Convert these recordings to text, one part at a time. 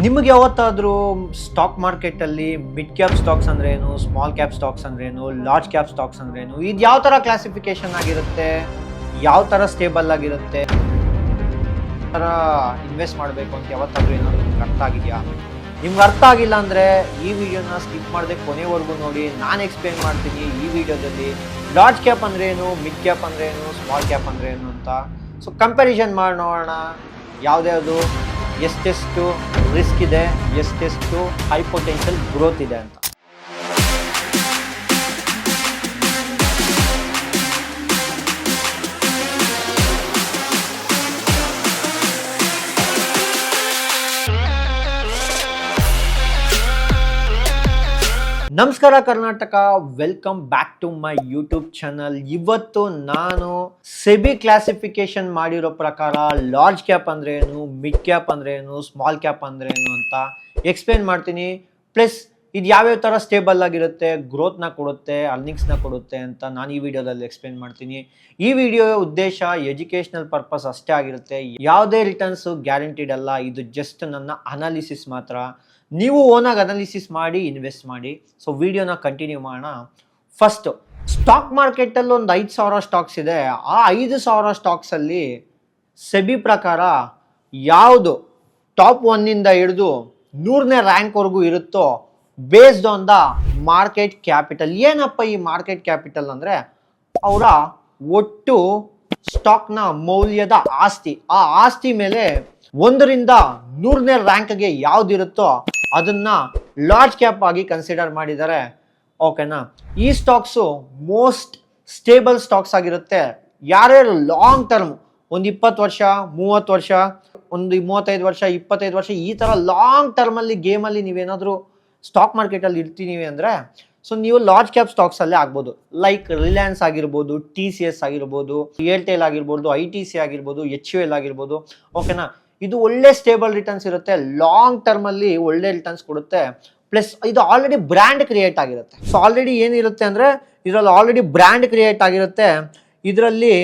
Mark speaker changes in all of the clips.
Speaker 1: ನಿಮಗೆ ಯಾವತ್ತಾದರೂ ಸ್ಟಾಕ್ ಮಾರ್ಕೆಟಲ್ಲಿ ಮಿಡ್ ಕ್ಯಾಪ್ ಸ್ಟಾಕ್ಸ್ ಅಂದ್ರೆ ಏನು, ಸ್ಮಾಲ್ ಕ್ಯಾಪ್ ಸ್ಟಾಕ್ಸ್ ಅಂದ್ರೆ ಏನು, ಲಾರ್ಜ್ ಕ್ಯಾಪ್ ಸ್ಟಾಕ್ಸ್ ಅಂದ್ರೆ ಏನು, ಇದು ಯಾವ ಥರ ಕ್ಲಾಸಿಫಿಕೇಶನ್ ಆಗಿರುತ್ತೆ, ಯಾವ ಥರ ಸ್ಟೇಬಲ್ ಆಗಿರುತ್ತೆ, ಥರ ಇನ್ವೆಸ್ಟ್ ಮಾಡಬೇಕು ಅಂತ ಯಾವತ್ತಾದ್ರೂ ಏನಾದರೂ ನಿಮ್ಗೆ ಅರ್ಥ ಆಗಿದೆಯಾ? ನಿಮ್ಗೆ ಅರ್ಥ ಆಗಿಲ್ಲ ಅಂದರೆ ಈ ವಿಡಿಯೋನ ಸ್ಕಿಪ್ ಮಾಡದೆ ಕೊನೆವರೆಗೂ ನೋಡಿ. ನಾನು ಎಕ್ಸ್ಪ್ಲೇನ್ ಮಾಡ್ತೀನಿ ಈ ವಿಡಿಯೋದಲ್ಲಿ ಲಾರ್ಜ್ ಕ್ಯಾಪ್ ಅಂದ್ರೆ ಏನು, ಮಿಡ್ ಕ್ಯಾಪ್ ಅಂದ್ರೆ ಏನು, ಸ್ಮಾಲ್ ಕ್ಯಾಪ್ ಅಂದ್ರೆ ಏನು ಅಂತ. ಸೊ ಕಂಪ್ಯಾರಿಸನ್ ಮಾಡಿ ನೋಡೋಣ ಯಾವುದ್ಯಾವುದು ಎಷ್ಟೆಷ್ಟು ರಿಸ್ಕ್ ಇದೆ, ಎಷ್ಟೆಷ್ಟು ಹೈ ಪೊಟೆನ್ಷಿಯಲ್ ಗ್ರೋತ್ ಇದೆ ಅಂತ. ನಮಸ್ಕಾರ Karnataka, welcome back to my YouTube channel. ಇವತ್ತು ನಾನು ಸೆಬಿ ಕ್ಲಾಸಿಫಿಕೇಶನ್ ಮಾಡಿರೋ ಪ್ರಕಾರ ಲಾರ್ಜ್ ಕ್ಯಾಪ್ ಅಂದ್ರೆ ಏನು, ಮಿಡ್ ಕ್ಯಾಪ್ ಅಂದ್ರೆ ಏನು, ಸ್ಮಾಲ್ ಕ್ಯಾಪ್ ಅಂದ್ರೆ ಏನು ಅಂತ ಎಕ್ಸ್ಪ್ಲೇನ್ ಮಾಡ್ತೀನಿ. ಪ್ಲಸ್ ಇದು ಯಾವ್ಯಾವ ಥರ ಸ್ಟೇಬಲ್ ಆಗಿರುತ್ತೆ, ಗ್ರೋತ್ನ ಕೊಡುತ್ತೆ, ಅರ್ನಿಂಗ್ಸ್ನ ಕೊಡುತ್ತೆ ಅಂತ ನಾನು ಈ ವಿಡಿಯೋದಲ್ಲಿ ಎಕ್ಸ್ಪ್ಲೇನ್ ಮಾಡ್ತೀನಿ. ಈ ವಿಡಿಯೋ ಉದ್ದೇಶ ಎಜುಕೇಷನಲ್ ಪರ್ಪಸ್ ಅಷ್ಟೇ ಆಗಿರುತ್ತೆ. ಯಾವುದೇ ರಿಟರ್ನ್ಸು ಗ್ಯಾರಂಟಿಡ್ ಅಲ್ಲ, ಇದು ಜಸ್ಟ್ ನನ್ನ ಅನಾಲಿಸಿಸ್ ಮಾತ್ರ. ನೀವು ಓನಾಗಿ ಅನಾಲಿಸಿಸ್ ಮಾಡಿ ಇನ್ವೆಸ್ಟ್ ಮಾಡಿ. ಸೊ ವಿಡಿಯೋನ ಕಂಟಿನ್ಯೂ ಮಾಡೋಣ. ಫಸ್ಟು ಸ್ಟಾಕ್ ಮಾರ್ಕೆಟಲ್ಲಿ ಒಂದು 5,000 ಸ್ಟಾಕ್ಸ್ ಇದೆ. ಆ 5,000 ಸ್ಟಾಕ್ಸಲ್ಲಿ ಸೆಬಿ ಪ್ರಕಾರ ಯಾವುದು ಟಾಪ್ 1ಇಂದ ಹಿಡಿದು 100ನೇ ರ್ಯಾಂಕ್ವರೆಗೂ ಇರುತ್ತೋ based on the market capital. ಏನಪ್ಪ ಈ ಮಾರ್ಕೆಟ್ ಕ್ಯಾಪಿಟಲ್ ಅಂದರೆ ಅವರ ಒಟ್ಟು ಸ್ಟಾಕ್ನ ಮೌಲ್ಯದ ಆಸ್ತಿ. ಆ ಆಸ್ತಿ ಮೇಲೆ 1ರಿಂದ 100ನೇ ರ್ಯಾಂಕ್ಗೆ ಯಾವ್ದಿರುತ್ತೋ ಅದನ್ನ ಲಾರ್ಜ್ ಕ್ಯಾಪ್ ಆಗಿ ಕನ್ಸಿಡರ್ ಮಾಡಿದ್ದಾರೆ. ಓಕೆನಾ? ಈ ಸ್ಟಾಕ್ಸು ಮೋಸ್ಟ್ ಸ್ಟೇಬಲ್ ಸ್ಟಾಕ್ಸ್ ಆಗಿರುತ್ತೆ. ಯಾರ್ಯಾರು ಲಾಂಗ್ ಟರ್ಮ್ ಒಂದು 20 ವರ್ಷ, 30 ವರ್ಷ, ಒಂದು 35 ವರ್ಷ, 25 ವರ್ಷ ಈ ಥರ ಲಾಂಗ್ ಟರ್ಮಲ್ಲಿ ಗೇಮಲ್ಲಿ ನೀವೇನಾದರೂ ಸ್ಟಾಕ್ ಮಾರ್ಕೆಟಲ್ಲಿ ಇರ್ತೀವಿ ಅಂದರೆ ಸೊ ನೀವು ಲಾರ್ಜ್ ಕ್ಯಾಪ್ ಸ್ಟಾಕ್ಸಲ್ಲೇ ಆಗ್ಬೋದು. ಲೈಕ್ ರಿಲಯನ್ಸ್ ಆಗಿರ್ಬೋದು, TCS ಆಗಿರ್ಬೋದು, ಏರ್ಟೆಲ್ ಆಗಿರ್ಬೋದು, ITC ಆಗಿರ್ಬೋದು, HUL ಆಗಿರ್ಬೋದು. ಓಕೆನಾ? ಇದು ಒಳ್ಳೆ ಸ್ಟೇಬಲ್ ರಿಟರ್ನ್ಸ್ ಇರುತ್ತೆ, ಲಾಂಗ್ ಟರ್ಮಲ್ಲಿ ಒಳ್ಳೆ ರಿಟರ್ನ್ಸ್ ಕೊಡುತ್ತೆ. ಪ್ಲಸ್ ಇದು ಆಲ್ರೆಡಿ ಬ್ರ್ಯಾಂಡ್ ಕ್ರಿಯೇಟ್ ಆಗಿರುತ್ತೆ. ಸೊ ಆಲ್ರೆಡಿ ಏನಿರುತ್ತೆ ಅಂದರೆ ಇದರಲ್ಲಿ ಆಲ್ರೆಡಿ ಬ್ರ್ಯಾಂಡ್ ಕ್ರಿಯೇಟ್ ಆಗಿರುತ್ತೆ. ಇದರಲ್ಲಿ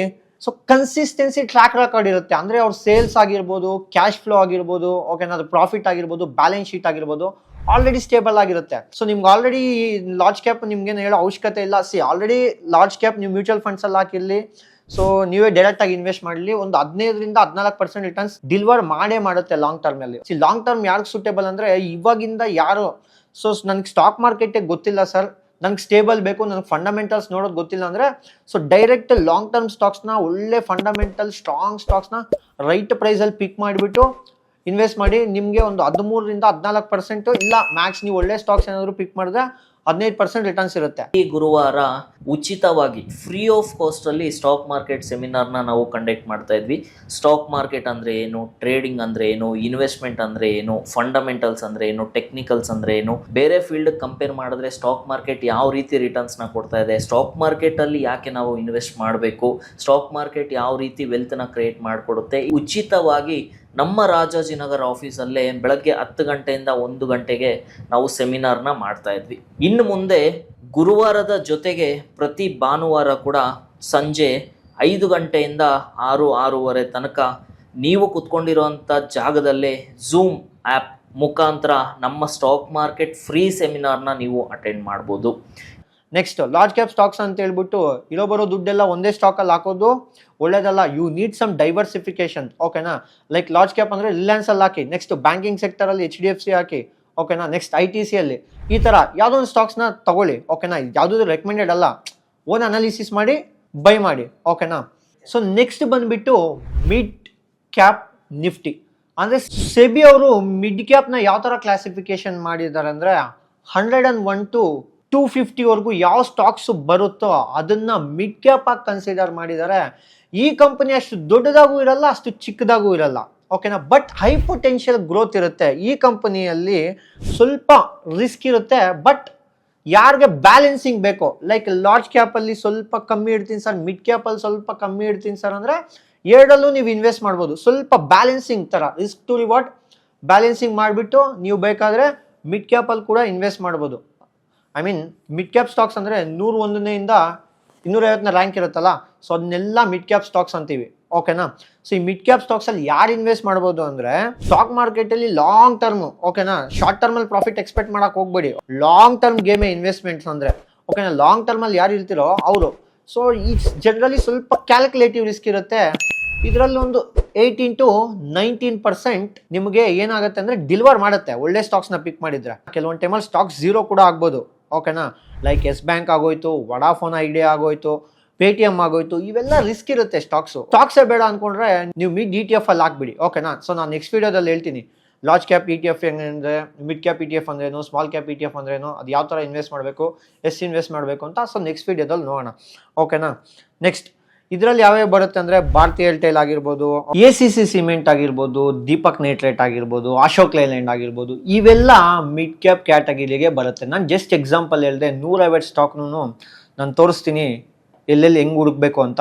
Speaker 1: ಸೊ ಕನ್ಸಿಸ್ಟೆನ್ಸಿ ಟ್ರ್ಯಾಕ್ ರೆಕಾರ್ಡ್ ಇರುತ್ತೆ. ಅಂದರೆ ಅವ್ರ ಸೇಲ್ಸ್ ಆಗಿರ್ಬೋದು, ಕ್ಯಾಶ್ ಫ್ಲೋ ಆಗಿರ್ಬೋದು, ಓಕೆನಾ, ಅದು ಪ್ರಾಫಿಟ್ ಆಗಿರ್ಬೋದು, ಬ್ಯಾಲೆನ್ಸ್ ಶೀಟ್ ಆಗಿರ್ಬೋದು ಆಲ್ರೆಡಿ ಸ್ಟೇಬಲ್ ಆಗಿರುತ್ತೆ. ಸೊ ನಿಮ್ಗೆ ಆಲ್ರೆಡಿ ಲಾರ್ಜ್ ಕ್ಯಾಪ್ ನಿಮ್ಗೇನು ಹೇಳೋ ಅವಶ್ಯಕತೆ ಇಲ್ಲ. ಆಲ್ರೆಡಿ ಲಾರ್ಜ್ ಕ್ಯಾಪ್ ನೀವು ಮ್ಯೂಚುವಲ್ ಫಂಡ್ಸಲ್ಲಿ ಹಾಕಿರಲಿ, ಸೊ ನೀವೇ ಡೈರೆಕ್ಟ್ ಆಗಿ ಇನ್ವೆಸ್ಟ್ ಮಾಡಲಿ, ಒಂದು 15ರಿಂದ 14% ರಿಟರ್ನ್ಸ್ ಡಿಲಿವರ್ ಮಾಡುತ್ತೆ ಲಾಂಗ್ ಟರ್ಮ್ ಅಲ್ಲಿ. ಲಾಂಗ್ ಟರ್ಮ್ ಯಾರಿಗೆ ಸೂಟೇಬಲ್ ಅಂದ್ರೆ ಇವಾಗಿಂದ ಯಾರು ಸೊ ನನಗೆ ಸ್ಟಾಕ್ ಮಾರ್ಕೆಟಿಗೆ ಗೊತ್ತಿಲ್ಲ ಸರ್, ನನಗೆ ಸ್ಟೇಬಲ್ ಬೇಕು, ನನಗೆ ಫಂಡಮೆಂಟಲ್ಸ್ ನೋಡೋದು ಗೊತ್ತಿಲ್ಲ ಅಂದ್ರೆ ಸೊ ಡೈರೆಕ್ಟ್ ಲಾಂಗ್ ಟರ್ಮ್ ಸ್ಟಾಕ್ಸ್ನ ಒಳ್ಳೆ ಫಂಡಮೆಂಟಲ್ ಸ್ಟ್ರಾಂಗ್ ಸ್ಟಾಕ್ಸ್ನ ರೈಟ್ ಪ್ರೈಸಲ್ಲಿ ಪಿಕ್ ಮಾಡಿಬಿಟ್ಟು ಇನ್ವೆಸ್ಟ್ ಮಾಡಿ. ನಿಮಗೆ ಒಂದು 13ರಿಂದ 14% ಇಲ್ಲ ಮ್ಯಾಕ್ಸ್ ನೀವು ಒಳ್ಳೆ ಸ್ಟಾಕ್ಸ್ ಏನಾದರೂ ಪಿಕ್ ಮಾಡಿದ್ರೆ 15% ರಿಟರ್ನ್ಸ್ ಇರುತ್ತೆ.
Speaker 2: ಈ ಗುರುವಾರ ಉಚಿತವಾಗಿ ಫ್ರೀ ಆಫ್ ಕಾಸ್ಟ್ ಅಲ್ಲಿ ಸ್ಟಾಕ್ ಮಾರ್ಕೆಟ್ ಸೆಮಿನಾರ್ನ ನಾವು ಕಂಡಕ್ಟ್ ಮಾಡ್ತಾ ಇದ್ವಿ. ಸ್ಟಾಕ್ ಮಾರ್ಕೆಟ್ ಅಂದ್ರೆ ಏನು, ಟ್ರೇಡಿಂಗ್ ಅಂದ್ರೆ ಏನು, ಇನ್ವೆಸ್ಟ್ಮೆಂಟ್ ಅಂದ್ರೆ ಏನು, ಫಂಡಮೆಂಟಲ್ಸ್ ಅಂದ್ರೆ ಏನು, ಟೆಕ್ನಿಕಲ್ಸ್ ಅಂದ್ರೆ ಏನು, ಬೇರೆ ಫೀಲ್ಡ್ ಕಂಪೇರ್ ಮಾಡಿದ್ರೆ ಸ್ಟಾಕ್ ಮಾರ್ಕೆಟ್ ಯಾವ ರೀತಿ ರಿಟರ್ನ್ಸ್ ನ ಕೊಡ್ತಾ ಇದೆ, ಸ್ಟಾಕ್ ಮಾರ್ಕೆಟ್ ಅಲ್ಲಿ ಯಾಕೆ ನಾವು ಇನ್ವೆಸ್ಟ್ ಮಾಡಬೇಕು, ಸ್ಟಾಕ್ ಮಾರ್ಕೆಟ್ ಯಾವ ರೀತಿ ವೆಲ್ತ್ ನ ಕ್ರಿಯೇಟ್ ಮಾಡಿಕೊಡುತ್ತೆ, ಉಚಿತವಾಗಿ ನಮ್ಮ ರಾಜಾಜಿನಗರ ಆಫೀಸಲ್ಲೇ ಬೆಳಗ್ಗೆ 10 ಗಂಟೆಯಿಂದ 1 ಗಂಟೆಗೆ ನಾವು ಸೆಮಿನಾರ್ನ ಮಾಡ್ತಾ ಇದ್ವಿ. ಇನ್ನು ಮುಂದೆ ಗುರುವಾರದ ಜೊತೆಗೆ ಪ್ರತಿ ಭಾನುವಾರ ಕೂಡ ಸಂಜೆ 5 ಗಂಟೆಯಿಂದ 6-6:30 ತನಕ ನೀವು ಕುತ್ಕೊಂಡಿರುವಂಥ ಜಾಗದಲ್ಲೇ ಝೂಮ್ ಆ್ಯಪ್ ಮುಖಾಂತರ ನಮ್ಮ ಸ್ಟಾಕ್ ಮಾರ್ಕೆಟ್ ಫ್ರೀ ಸೆಮಿನಾರ್ನ ನೀವು ಅಟೆಂಡ್ ಮಾಡ್ಬೋದು.
Speaker 1: ನೆಕ್ಸ್ಟ್ ಲಾರ್ಜ್ ಕ್ಯಾಪ್ ಸ್ಟಾಕ್ಸ್ ಅಂತ ಹೇಳ್ಬಿಟ್ಟು ಇರೋ ಬರೋ ದುಡ್ಡೆಲ್ಲ ಒಂದೇ ಸ್ಟಾಕಲ್ಲಿ ಹಾಕೋದು ಒಳ್ಳೇದಲ್ಲ. You need some diversification. ಓಕೆನಾ? ಲೈಕ್ ಲಾರ್ಜ್ ಕ್ಯಾಪ್ ಅಂದರೆ ರಿಲಯನ್ಸ್ ಅಲ್ಲಿ ಹಾಕಿ, ನೆಕ್ಸ್ಟ್ ಬ್ಯಾಂಕಿಂಗ್ ಸೆಕ್ಟರಲ್ಲಿ HDFC ಹಾಕಿ, ಓಕೆನಾ, ನೆಕ್ಸ್ಟ್ ITC ಅಲ್ಲಿ ಈ ಥರ ಯಾವುದೋ ಒಂದು ಸ್ಟಾಕ್ಸ್ನ ತಗೊಳ್ಳಿ. ಓಕೆನಾ? ಯಾವುದೂ ರೆಕಮೆಂಡೆಡ್ ಅಲ್ಲ, ಓನ್ ಅನಾಲಿಸಿಸ್ ಮಾಡಿ ಬೈ ಮಾಡಿ. ಓಕೆನಾ? ಸೊ ನೆಕ್ಸ್ಟ್ ಬಂದುಬಿಟ್ಟು ಮಿಡ್ ಕ್ಯಾಪ್ ನಿಫ್ಟಿ. ಅಂದರೆ ಸೆಬಿ ಅವರು ಮಿಡ್ ಕ್ಯಾಪ್ನ ಯಾವ ಥರ ಕ್ಲಾಸಿಫಿಕೇಶನ್ ಮಾಡಿದ್ದಾರೆ ಅಂದರೆ 101 to 250ವರೆಗೂ ಯಾವ ಸ್ಟಾಕ್ಸ್ ಬರುತ್ತೋ ಅದನ್ನ ಮಿಡ್ ಕ್ಯಾಪ್ ಆಗಿ ಕನ್ಸಿಡರ್ ಮಾಡಿದ್ದಾರೆ. ಈ ಕಂಪನಿ ಅಷ್ಟು ದೊಡ್ಡದಾಗೂ ಇರಲ್ಲ, ಅಷ್ಟು ಚಿಕ್ಕದಾಗೂ ಇರಲ್ಲ. ಓಕೆನಾ? ಬಟ್ ಹೈ ಪೊಟೆನ್ಷಿಯಲ್ ಗ್ರೋತ್ ಇರುತ್ತೆ. ಈ ಕಂಪನಿಯಲ್ಲಿ ಸ್ವಲ್ಪ ರಿಸ್ಕ್ ಇರುತ್ತೆ, ಬಟ್ ಯಾರಿಗೆ ಬ್ಯಾಲೆನ್ಸಿಂಗ್ ಬೇಕೋ, ಲೈಕ್ ಲಾರ್ಜ್ ಕ್ಯಾಪಲ್ಲಿ ಸ್ವಲ್ಪ ಕಮ್ಮಿ ಇಡ್ತೀನಿ ಸರ್, ಮಿಡ್ ಕ್ಯಾಪಲ್ಲಿ ಸ್ವಲ್ಪ ಕಮ್ಮಿ ಇಡ್ತೀನಿ ಸರ್ ಅಂದರೆ ಎರಡಲ್ಲೂ ನೀವು ಇನ್ವೆಸ್ಟ್ ಮಾಡ್ಬೋದು. ಸ್ವಲ್ಪ ಬ್ಯಾಲೆನ್ಸಿಂಗ್ ಥರ ರಿಸ್ಕ್ ಟು ರಿವಾರ್ಡ್ ಬ್ಯಾಲೆನ್ಸಿಂಗ್ ಮಾಡಿಬಿಟ್ಟು ನೀವು ಬೇಕಾದರೆ ಮಿಡ್ ಕ್ಯಾಪಲ್ಲಿ ಕೂಡ ಇನ್ವೆಸ್ಟ್ ಮಾಡ್ಬೋದು. I mean mid cap stocks ಅಂದರೆ 101ನೇಯಿಂದ 250ನೇ ರ್ಯಾಂಕ್ ಇರುತ್ತಲ್ಲ, ಸೊ ಅದನ್ನೆಲ್ಲ ಮಿಡ್ ಕ್ಯಾಪ್ ಸ್ಟಾಕ್ಸ್ ಅಂತೀವಿ. ಓಕೆನಾ? ಸೊ ಈ ಮಿಡ್ ಕ್ಯಾಪ್ ಸ್ಟಾಕ್ಸ್ ಅಲ್ಲಿ ಯಾರು ಇನ್ವೆಸ್ಟ್ ಮಾಡ್ಬೋದು ಅಂದ್ರೆ, ಸ್ಟಾಕ್ ಮಾರ್ಕೆಟ್ ಅಲ್ಲಿ ಲಾಂಗ್ ಟರ್ಮ್, ಓಕೆನಾ, ಶಾರ್ಟ್ ಟರ್ಮ್ ಅಲ್ಲಿ ಪ್ರಾಫಿಟ್ ಎಕ್ಸ್ಪೆಕ್ಟ್ ಮಾಡಕ್ ಹೋಗ್ಬೇಡಿ. ಲಾಂಗ್ ಟರ್ಮ್ ಗೇಮೇ ಇನ್ವೆಸ್ಟ್ಮೆಂಟ್ಸ್ ಅಂದ್ರೆ, ಓಕೆನಾ. ಲಾಂಗ್ ಟರ್ಮ್ ಅಲ್ಲಿ ಯಾರು ಇರ್ತಿರೋ ಅವರು. ಸೊ ಈ ಜನರಲಿ ಸ್ವಲ್ಪ ಕ್ಯಾಲ್ಕುಲೇಟಿವ್ ರಿಸ್ಕ್ ಇರುತ್ತೆ. ಇದರಲ್ಲಿ ಒಂದು 18 to 19% ನಿಮಗೆ ಏನಾಗುತ್ತೆ ಅಂದ್ರೆ ಡಿಲಿವರ್ ಮಾಡುತ್ತೆ ಒಳ್ಳೆ ಸ್ಟಾಕ್ಸ್ ನ ಪಿಕ್ ಮಾಡಿದ್ರೆ. ಕೆಲವೊಂದು ಟೈಮಲ್ಲಿ ಸ್ಟಾಕ್ಸ್ 0 ಕೂಡ ಆಗ್ಬೋದು. ಓಕೆನಾ? ಲೈಕ್ ಎಸ್ ಬ್ಯಾಂಕ್ ಆಗೋಯ್ತು, ವಡಾಫೋನ್ ಐಡಿಯಾ ಆಗೋಯ್ತು, ಪೇಟಿಎಂ ಆಗೋಯ್ತು, ಇವೆಲ್ಲ ರಿಸ್ಕ್ ಇರುತ್ತೆ. ಸ್ಟಾಕ್ಸೇ ಬೇಡ ಅನ್ಕೊಂಡ್ರೆ ನೀವು ಮಿಡ್ ETF ಅಲ್ಲಿ ಹಾಕ್ಬಿಡಿ. ಓಕೆನಾ? ಸೊ ನಾನು ನೆಕ್ಸ್ಟ್ ವಿಡಿಯೋದಲ್ಲಿ ಹೇಳ್ತೀನಿ ಲಾರ್ಜ್ ಕ್ಯಾಪ್ ETF ಹೆಂಗಂದ್ರೆ, ಮಿಡ್ ಕ್ಯಾಪ್ ETF ಅಂದ್ರೇನು, ಸ್ಮಾಲ್ ಕ್ಯಾಪ್ ETF ಅಂದ್ರೇನು, ಅದು ಯಾವ ಥರ ಇನ್ವೆಸ್ಟ್ ಮಾಡಬೇಕು, ಎಷ್ಟು ಇನ್ವೆಸ್ಟ್ ಮಾಡಬೇಕು ಅಂತ. ಸೊ ನೆಕ್ಸ್ಟ್ ವಿಡಿಯೋದಲ್ಲಿ ನೋಡೋಣ. ಓಕೆನಾ? ನೆಕ್ಸ್ಟ್ ಇದರಲ್ಲಿ ಯಾವ್ಯಾವ ಬರುತ್ತೆ ಅಂದ್ರೆ, ಭಾರತಿ ಏರ್ಟೆಲ್ ಆಗಿರ್ಬೋದು, ACC ಸಿಮೆಂಟ್ ಆಗಿರ್ಬೋದು, ದೀಪಕ್ ನೈಟ್ರೇಟ್ ಆಗಿರ್ಬೋದು, ಅಶೋಕ್ ಲೈಲ್ಯಾಂಡ್ ಆಗಿರ್ಬೋದು, ಇವೆಲ್ಲ ಮಿಡ್ ಕ್ಯಾಪ್ ಕ್ಯಾಟಗರಿಗೆ ಬರುತ್ತೆ. ನಾನು ಜಸ್ಟ್ ಎಕ್ಸಾಂಪಲ್ ಹೇಳಿದೆ. 150 ಸ್ಟಾಕ್ನು ನಾನು ತೋರಿಸ್ತೀನಿ ಎಲ್ಲೆಲ್ಲಿ ಹೆಂಗೆ ಹುಡುಕ್ಬೇಕು ಅಂತ.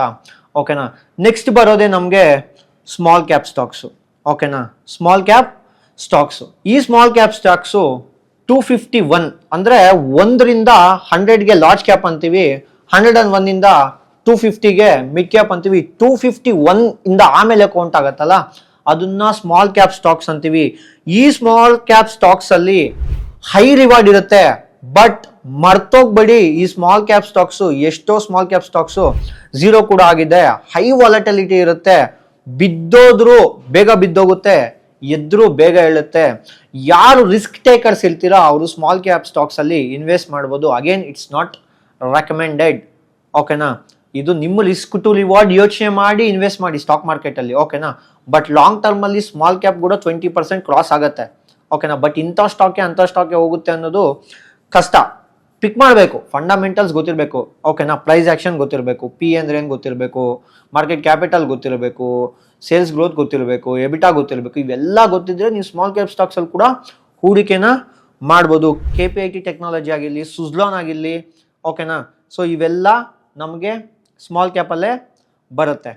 Speaker 1: ಓಕೆನಾ? ನೆಕ್ಸ್ಟ್ ಬರೋದೇ ನಮಗೆ ಸ್ಮಾಲ್ ಕ್ಯಾಪ್ ಸ್ಟಾಕ್ಸು. ಓಕೆನಾ? ಸ್ಮಾಲ್ ಕ್ಯಾಪ್ ಸ್ಟಾಕ್ಸು, ಈ ಸ್ಮಾಲ್ ಕ್ಯಾಪ್ ಸ್ಟಾಕ್ಸು 251 ಅಂದರೆ 1ರಿಂದ 100ಗೆ ಲಾರ್ಜ್ ಕ್ಯಾಪ್ ಅಂತೀವಿ, 101ಇಂದ 250ಗೆ ಮಿಡ್ ಕ್ಯಾಪ್ ಅಂತೀವಿ. 251 ಇಂದ ಆಮೇಲೆ ಕೌಂಟ್ ಆಗತ್ತಲ್ಲ, ಅದನ್ನ ಸ್ಮಾಲ್ ಕ್ಯಾಪ್ ಸ್ಟಾಕ್ಸ್ ಅಂತೀವಿ. ಈ ಸ್ಮಾಲ್ ಕ್ಯಾಪ್ ಸ್ಟಾಕ್ಸ್ ಅಲ್ಲಿ ಹೈ ರಿವಾರ್ಡ್ ಇರುತ್ತೆ. ಬಟ್ ಮರ್ತೋಗ್ಬೇಡಿ, ಈ ಸ್ಮಾಲ್ ಕ್ಯಾಪ್ ಸ್ಟಾಕ್ಸು, ಎಷ್ಟೋ ಸ್ಮಾಲ್ ಕ್ಯಾಪ್ ಸ್ಟಾಕ್ಸು 0 ಕೂಡ ಆಗಿದೆ. ಹೈ ವಾಲಟಿಲಿಟಿ ಇರುತ್ತೆ. ಬಿದ್ದೋದ್ರು ಬೇಗ ಬಿದ್ದೋಗುತ್ತೆ, ಎದ್ರು ಬೇಗ ಹೇಳುತ್ತೆ. ಯಾರು ರಿಸ್ಕ್ ಟೇಕರ್ಸ್ ಇರ್ತೀರಾ ಅವರು ಸ್ಮಾಲ್ ಕ್ಯಾಪ್ ಸ್ಟಾಕ್ಸ್ ಅಲ್ಲಿ ಇನ್ವೆಸ್ಟ್ ಮಾಡ್ಬೋದು. Again it's not recommended. ಓಕೆನಾ? ಇದು ನಿಮ್ಮ ರಿಸ್ಕ್ ಟು ರಿವಾರ್ಡ್ ಯೋಚನೆ ಮಾಡಿ ಇನ್ವೆಸ್ಟ್ ಮಾಡಿ ಸ್ಟಾಕ್ ಮಾರ್ಕೆಟ್ ಅಲ್ಲಿ. ಓಕೆನಾ? ಬಟ್ ಲಾಂಗ್ ಟರ್ಮ್ ಅಲ್ಲಿ ಸ್ಮಾಲ್ ಕ್ಯಾಪ್ ಕೂಡ 20% ಕ್ರಾಸ್ ಆಗುತ್ತೆ. ಓಕೆನಾ? ಬಟ್ ಇಂಥ ಸ್ಟಾಕ್ಗೆ ಅಂಥ ಸ್ಟಾಕ್ಗೆ ಹೋಗುತ್ತೆ ಅನ್ನೋದು ಕಷ್ಟ. ಪಿಕ್ ಮಾಡಬೇಕು, ಫಂಡಮೆಂಟಲ್ಸ್ ಗೊತ್ತಿರಬೇಕು. ಓಕೆನಾ? ಪ್ರೈಸ್ ಆಕ್ಷನ್ ಗೊತ್ತಿರಬೇಕು, ಪಿ ಅಂದ್ರೆ ಏನು ಗೊತ್ತಿರಬೇಕು, ಮಾರ್ಕೆಟ್ ಕ್ಯಾಪಿಟಲ್ ಗೊತ್ತಿರಬೇಕು, ಸೇಲ್ಸ್ ಗ್ರೋತ್ ಗೊತ್ತಿರಬೇಕು, ಎಬಿಟಾ ಗೊತ್ತಿರಬೇಕು. ಇವೆಲ್ಲ ಗೊತ್ತಿದ್ರೆ ನೀವು ಸ್ಮಾಲ್ ಕ್ಯಾಪ್ ಸ್ಟಾಕ್ಸ್ ಅಲ್ಲಿ ಕೂಡ ಹೂಡಿಕೆನ ಮಾಡ್ಬೋದು. KPIT ಟೆಕ್ನಾಲಜಿ ಆಗಿರಲಿ, ಸುಜ್ಲಾನ್ ಆಗಿರಲಿ. ಓಕೆನಾ? ಸೊ ಇವೆಲ್ಲ ನಮಗೆ ಸ್ಮಾಲ್ ಕ್ಯಾಪಲ್ಲೇ ಬರುತ್ತೆ.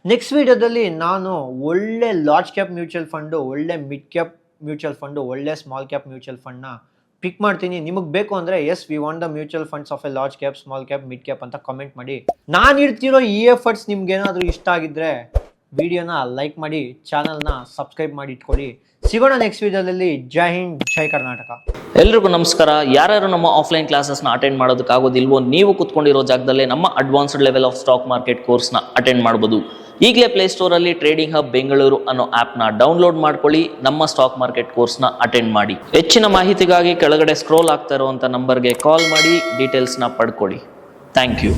Speaker 1: ನೆಕ್ಸ್ಟ್ ವಿಡಿಯೋದಲ್ಲಿ ನಾನು ಒಳ್ಳೆ ಲಾರ್ಜ್ ಕ್ಯಾಪ್ ಮ್ಯೂಚುವಲ್ ಫಂಡು, ಒಳ್ಳೆ ಮಿಡ್ ಕ್ಯಾಪ್ ಮ್ಯೂಚುವಲ್ ಫಂಡು, ಒಳ್ಳೆ ಸ್ಮಾಲ್ ಕ್ಯಾಪ್ ಮ್ಯೂಚುವಲ್ ಫಂಡ್ನ ಪಿಕ್ ಮಾಡ್ತೀನಿ. ನಿಮಗೆ ಬೇಕು ಅಂದರೆ we want the mutual funds of A large cap, small cap, mid cap ಅಂತ ಕಮೆಂಟ್ ಮಾಡಿ. ನಾನು ಇಡ್ತಿರೋ ಈ ಎಫರ್ಟ್ಸ್ ನಿಮ್ಗೆ ಏನಾದರೂ ಇಷ್ಟ ಆಗಿದ್ರೆ ವಿಡಿಯೋನ ಲೈಕ್ ಮಾಡಿ, ಚಾನಲ್ನ ಸಬ್ಸ್ಕ್ರೈಬ್ ಮಾಡಿ ಇಟ್ಕೊಳ್ಳಿ. ಸಿಗೋಣ ನೆಕ್ಸ್ಟ್ ವಿಡಿಯೋದಲ್ಲಿ. ಜೈ ಹಿಂದ್, ಜೈ ಕರ್ನಾಟಕ.
Speaker 2: ಎಲ್ರಿಗೂ ನಮಸ್ಕಾರ. ಯಾರ್ಯಾರು ನಮ್ಮ ಆಫ್ಲೈನ್ ಕ್ಲಾಸಸ್ನ ಅಟೆಂಡ್ ಮಾಡೋದಕ್ಕಾಗೋದಿಲ್ವೋ, ನೀವು ಕುತ್ಕೊಂಡಿರೋ ಜಾಗದಲ್ಲೇ ನಮ್ಮ advanced level of stock market ಕೋರ್ಸ್ನ ಅಟೆಂಡ್ ಮಾಡ್ಬೋದು. ಈಗಲೇ ಪ್ಲೇಸ್ಟೋರಲ್ಲಿ ಟ್ರೇಡಿಂಗ್ ಹಬ್ ಬೆಂಗಳೂರು ಅನ್ನೋ ಆ್ಯಪ್ನ ಡೌನ್ಲೋಡ್ ಮಾಡ್ಕೊಳ್ಳಿ. ನಮ್ಮ ಸ್ಟಾಕ್ ಮಾರ್ಕೆಟ್ ಕೋರ್ಸ್ನ ಅಟೆಂಡ್ ಮಾಡಿ. ಹೆಚ್ಚಿನ ಮಾಹಿತಿಗಾಗಿ ಕೆಳಗಡೆ ಸ್ಕ್ರೋಲ್ ಆಗ್ತಾ ಇರುವಂಥ ನಂಬರ್ಗೆ ಕಾಲ್ ಮಾಡಿ ಡೀಟೇಲ್ಸ್ನ ಪಡ್ಕೊಳ್ಳಿ. Thank you.